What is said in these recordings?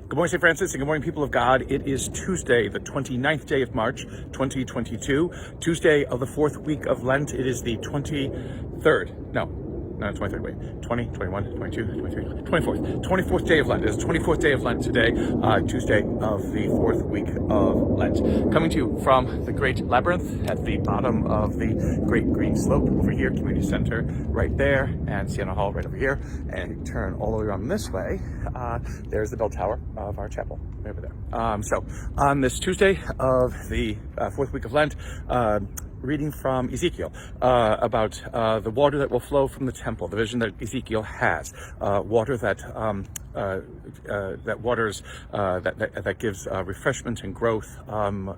Good morning, St. Francis, and good morning, people of God. It is Tuesday, the 29th day of March, 2022, Tuesday of the fourth week of Lent. It is the 23rd, no, not 23rd, wait, 20, 21, 22, 23, 24th day of Lent. It is the 24th day of Lent today, Tuesday of the fourth week of Lent. Coming to you from the Great Labyrinth at the bottom of the Great Green Slope over here, Community Center right there, and Siena Hall right over here. And you turn all the way around this way, there's the bell tower of our chapel right over there. So on this Tuesday of the fourth week of Lent, reading from Ezekiel about the water that will flow from the temple, the vision that Ezekiel has, water that that waters that gives refreshment and growth,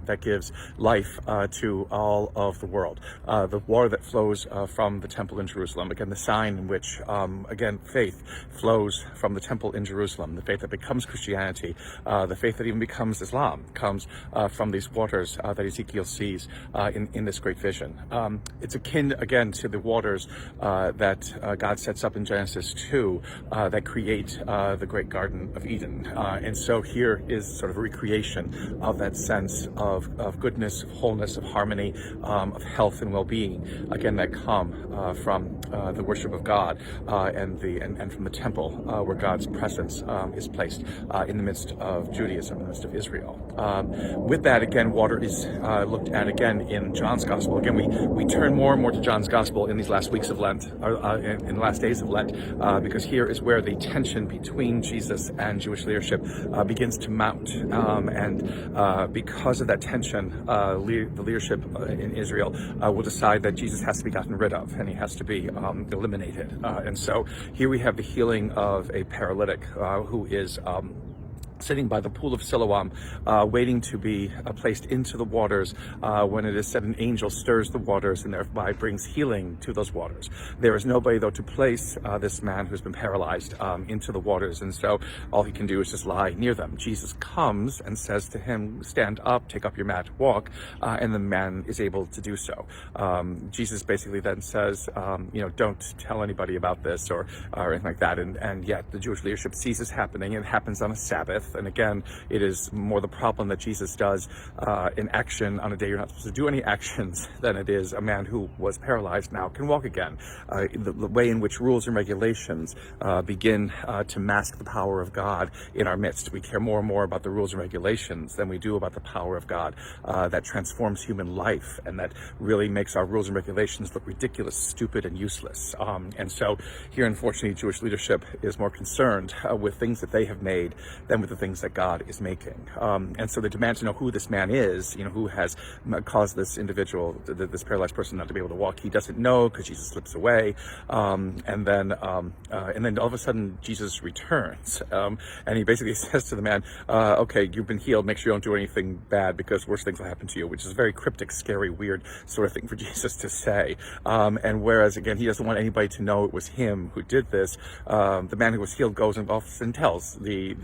that gives life to all of the world. The water that flows from the temple in Jerusalem. Again, the sign in which again faith flows from the temple in Jerusalem. The faith that becomes Christianity, the faith that even becomes Islam, comes from these waters that Ezekiel sees in this great vision. It's akin again to the waters that God sets up in Genesis 2 that create the great Garden of Eden. And so here is sort of a recreation of that sense of goodness, of wholeness, of harmony, of health and well-being, again, that come from the worship of God and from the temple where God's presence is placed in the midst of Judaism, in the midst of Israel. With that, again, water is looked at again in John's Gospel. Again, we turn more and more to John's Gospel in these last weeks of Lent, in the last days of Lent, because here is where the tension between Jesus and Jewish leadership begins to mount. And because of that tension, the leadership in Israel will decide that Jesus has to be gotten rid of and he has to be eliminated. And so here we have the healing of a paralytic who is sitting by the pool of Siloam, waiting to be placed into the waters, when it is said an angel stirs the waters and thereby brings healing to those waters. There is nobody, though, to place this man who's been paralyzed into the waters, and so all he can do is just lie near them. Jesus comes and says to him, stand up, take up your mat, walk, and the man is able to do so. Jesus basically then says, don't tell anybody about this or anything like that, and yet the Jewish leadership sees this happening. It happens on a Sabbath. And again, it is more the problem that Jesus does in action on a day you're not supposed to do any actions than it is a man who was paralyzed now can walk again. The way in which rules and regulations begin to mask the power of God in our midst. We care more and more about the rules and regulations than we do about the power of God that transforms human life and that really makes our rules and regulations look ridiculous, stupid, and useless. And so here, unfortunately, Jewish leadership is more concerned with things that they have made than with the things that God is making. And so they demand to know who this man is, who has caused this individual, this paralyzed person, not to be able to walk. He doesn't know because Jesus slips away. And then all of a sudden Jesus returns. And he basically says to the man, okay, you've been healed. Make sure you don't do anything bad because worse things will happen to you, which is a very cryptic, scary, weird sort of thing for Jesus to say. And whereas, again, he doesn't want anybody to know it was him who did this, the man who was healed goes and often tells the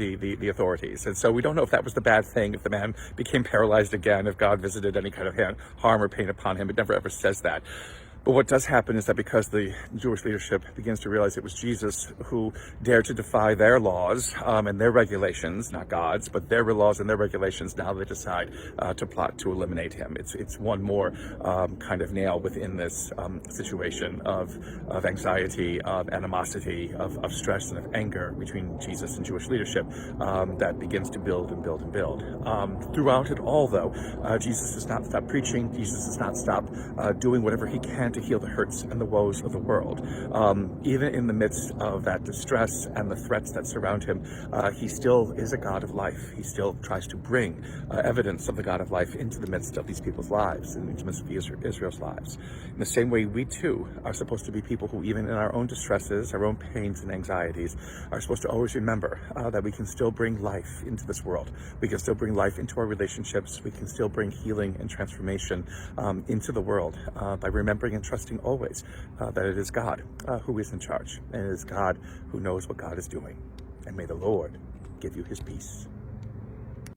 authorities. And so we don't know if that was the bad thing, if the man became paralyzed again, if God visited any kind of harm or pain upon him. It never ever says that. But what does happen is that because the Jewish leadership begins to realize it was Jesus who dared to defy their laws and their regulations, not God's, but their laws and their regulations, now they decide to plot to eliminate him. It's one more kind of nail within this situation of anxiety, of animosity, of stress and of anger between Jesus and Jewish leadership that begins to build and build and build. Throughout it all, though, Jesus does not stop preaching. Jesus does not stop doing whatever he can to heal the hurts and the woes of the world. Even in the midst of that distress and the threats that surround him, he still is a God of life. He still tries to bring evidence of the God of life into the midst of these people's lives, and into the midst of Israel's lives. In the same way, we too are supposed to be people who, even in our own distresses, our own pains and anxieties, are supposed to always remember that we can still bring life into this world. We can still bring life into our relationships. We can still bring healing and transformation into the world by remembering and trusting always that it is God who is in charge, and it is God who knows what God is doing. And may the Lord give you his peace.